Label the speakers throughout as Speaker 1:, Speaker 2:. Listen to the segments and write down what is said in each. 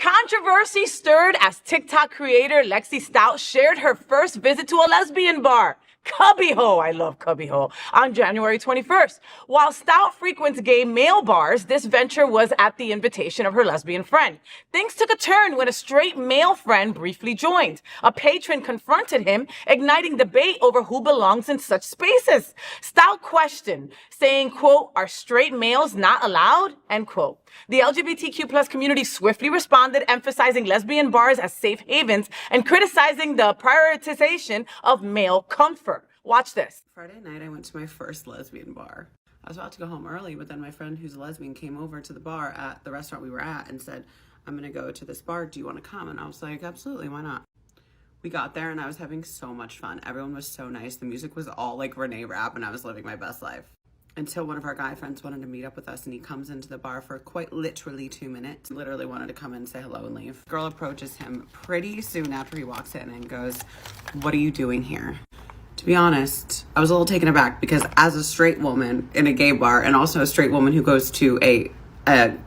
Speaker 1: Controversy stirred as TikTok creator Lexi Stout shared her first visit to a lesbian bar, Cubbyhole, I love Cubbyhole, on January 21st. While Stout frequents gay male bars, this venture was at the invitation of her lesbian friend. Things took a turn when a straight male friend briefly joined. A patron confronted him, igniting debate over who belongs in such spaces. Stout questioned, saying, quote, "Are straight males not allowed?" End quote. The LGBTQ plus community swiftly responded, emphasizing lesbian bars as safe havens and criticizing the prioritization of male comfort. Watch this.
Speaker 2: Friday night, I went to my first lesbian bar. I was about to go home early, but then my friend who's a lesbian came over to the bar at the restaurant we were at and said, "I'm going to go to this bar. Do you want to come?" And I was like, absolutely, why not? We got there and I was having so much fun. Everyone was so nice. The music was all like Renee rap and I was living my best life. Until one of our guy friends wanted to meet up with us and he comes into the bar for quite literally 2 minutes. Literally wanted to come in, say hello and leave. Girl approaches him pretty soon after he walks in and goes, "What are you doing here?" To be honest, I was a little taken aback because as a straight woman in a gay bar and also a straight woman who goes to a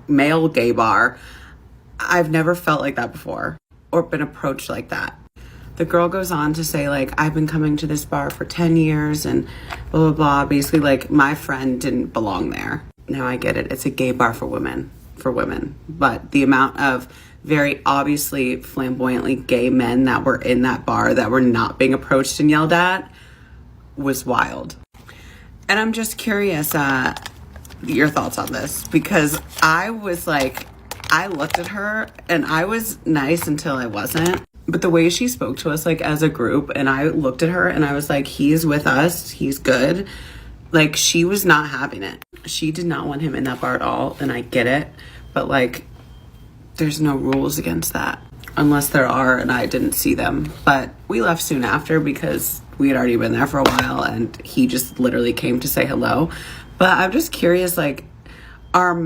Speaker 2: male gay bar, I've never felt like that before or been approached like that. The girl goes on to say, like, "I've been coming to this bar for 10 years and blah, blah, blah." Basically, like, my friend didn't belong there. Now I get it. It's a gay bar for women. But the amount of very obviously flamboyantly gay men that were in that bar that were not being approached and yelled at was wild. And I'm just curious, your thoughts on this, because I was like, I looked at her and I was nice until I wasn't. But the way she spoke to us, like, as a group, and I looked at her and I was like, he's with us, he's good. Like, she was not having it. She did not want him in that bar at all, and I get it. But, like, there's no rules against that. Unless there are, and I didn't see them. But we left soon after because we had already been there for a while, and he just literally came to say hello. But I'm just curious, like, are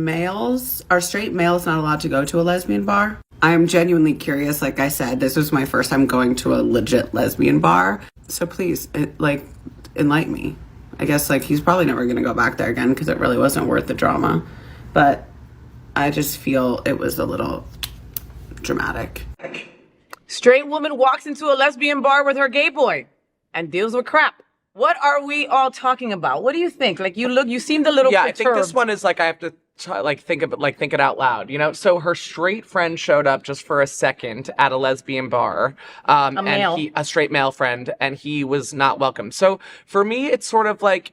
Speaker 2: straight males not allowed to go to a lesbian bar? I'm genuinely curious. Like I said, this was my first time going to a legit lesbian bar. So please, enlighten me. I guess, like, he's probably never going to go back there again because it really wasn't worth the drama. But I just feel it was a little dramatic.
Speaker 1: Straight woman walks into a lesbian bar with her gay boy and deals with crap. What are we all talking about? What do you think? Like, you seemed a little perturbed.
Speaker 3: I think this one is like, I have to think it out loud, you know? So her straight friend showed up just for a second at a lesbian bar. A straight male friend, and he was not welcome. So for me, it's sort of like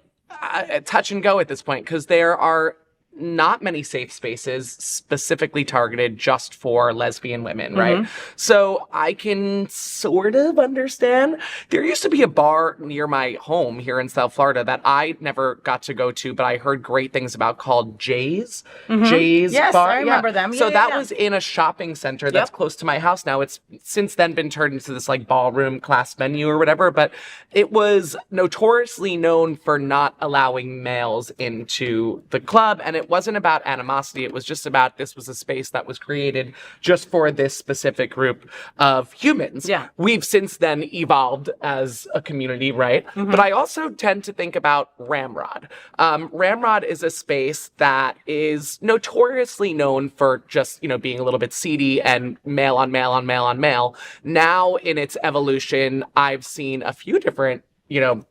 Speaker 3: touch and go at this point, because there are not many safe spaces specifically targeted just for lesbian women, right? So I can sort of understand. There used to be a bar near my home here in South Florida that I never got to go to, but I heard great things about, called Jay's. Jay's
Speaker 1: yes,
Speaker 3: bar.
Speaker 1: I remember them.
Speaker 3: So that was in a shopping center that's close to my house now. It's since then been turned into this like ballroom class menu or whatever, but it was notoriously known for not allowing males into the club, and it wasn't about animosity. It was just about, this was a space that was created just for this specific group of humans.
Speaker 1: Yeah.
Speaker 3: We've since then evolved as a community, right? But I also tend to think about Ramrod. Ramrod is a space that is notoriously known for just, you know, being a little bit seedy and male on male on male on male. Now in its evolution, I've seen a few different, you know,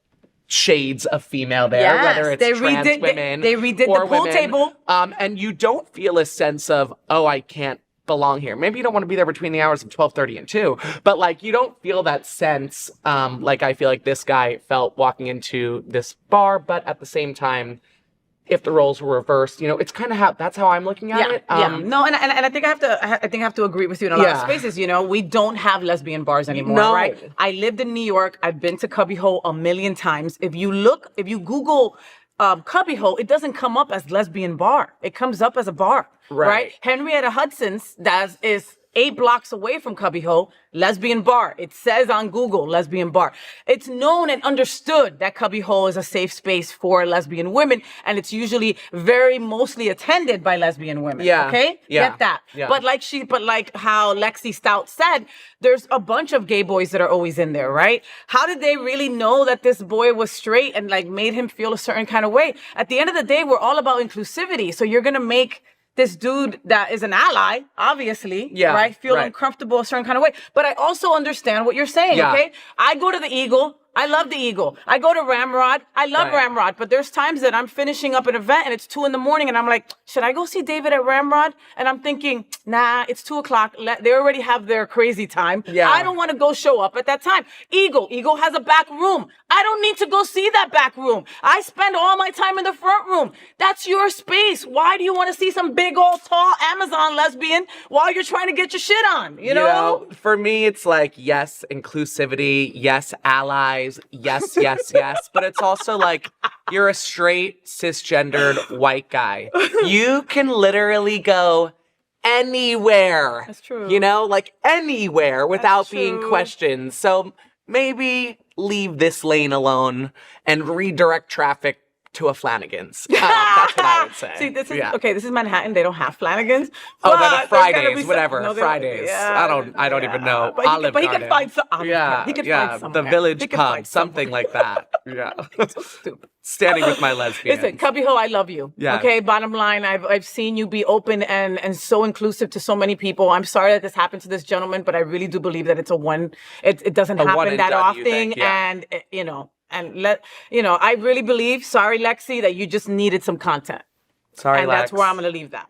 Speaker 3: shades of female there, whether it's trans women
Speaker 1: they redid
Speaker 3: or
Speaker 1: the pool
Speaker 3: women.
Speaker 1: table.
Speaker 3: And you don't feel a sense of, oh, I can't belong here. Maybe you don't want to be there between the hours of 12:30 and 2, but like, you don't feel that sense, like I feel like this guy felt walking into this bar. But at the same time, if the roles were reversed, you know, it's kind of that's how I'm looking at it.
Speaker 1: No, and I think I have to agree with you in a lot of spaces. You know, we don't have lesbian bars anymore, right? I lived in New York. I've been to Cubbyhole a million times. If you Google Cubbyhole, it doesn't come up as lesbian bar. It comes up as a bar, right? Henrietta Hudson's is 8 blocks away from Cubbyhole, lesbian bar. It says on Google, lesbian bar. It's known and understood that Cubbyhole is a safe space for lesbian women, and it's usually mostly attended by lesbian women.
Speaker 3: Yeah.
Speaker 1: Okay?
Speaker 3: Yeah.
Speaker 1: Get that.
Speaker 3: Yeah.
Speaker 1: But like how Lexi Stout said, there's a bunch of gay boys that are always in there, right? How did they really know that this boy was straight and like made him feel a certain kind of way? At the end of the day, we're all about inclusivity. So you're going to make this dude that is an ally, obviously,
Speaker 3: Yeah,
Speaker 1: right? Feel
Speaker 3: right.
Speaker 1: uncomfortable a certain kind of way. But I also understand what you're saying,
Speaker 3: Yeah.
Speaker 1: okay? I go to the Eagle. I love the Eagle. I go to Ramrod. I love
Speaker 3: Right.
Speaker 1: Ramrod. But there's times that I'm finishing up an event and it's 2 a.m. and I'm like, should I go see David at Ramrod? And I'm thinking, nah, it's 2:00. They already have their crazy time.
Speaker 3: Yeah.
Speaker 1: I don't want to go show up at that time. Eagle has a back room. I don't need to go see that back room. I spend all my time in the front room. That's your space. Why do you want to see some big old tall Amazon lesbian while you're trying to get your shit on? You know?
Speaker 3: For me, it's like, yes, inclusivity, yes, allies, yes, yes, yes. But it's also like, you're a straight, cisgendered white guy. You can literally go anywhere.
Speaker 1: That's true.
Speaker 3: You know, like anywhere without being
Speaker 1: true.
Speaker 3: questioned. So maybe leave this lane alone and redirect traffic to a Flanagan's. That's what I would say.
Speaker 1: See, this is Manhattan. They don't have Flanagan's.
Speaker 3: Oh, but
Speaker 1: there's gotta
Speaker 3: Fridays,
Speaker 1: be some-
Speaker 3: whatever.
Speaker 1: no, they-
Speaker 3: Fridays.
Speaker 1: yeah,
Speaker 3: I don't even know.
Speaker 1: But he,
Speaker 3: Olive
Speaker 1: but he
Speaker 3: Garden.
Speaker 1: can find some. He can find
Speaker 3: the
Speaker 1: somewhere.
Speaker 3: Village
Speaker 1: He can
Speaker 3: Pub,
Speaker 1: find
Speaker 3: something
Speaker 1: somewhere.
Speaker 3: like that. Yeah.
Speaker 1: Stupid.
Speaker 3: Standing with my lesbians.
Speaker 1: Listen, Cubby Ho, I love you.
Speaker 3: Yeah.
Speaker 1: Okay, bottom line, I've seen you be open and so inclusive to so many people. I'm sorry that this happened to this gentleman, but I really do believe that it doesn't
Speaker 3: one
Speaker 1: happen
Speaker 3: and
Speaker 1: that
Speaker 3: done, you
Speaker 1: often.
Speaker 3: think, yeah.
Speaker 1: And I really believe, sorry, Lexi, that you just needed some content.
Speaker 3: Sorry,
Speaker 1: And
Speaker 3: Lex.
Speaker 1: that's where I'm gonna leave that.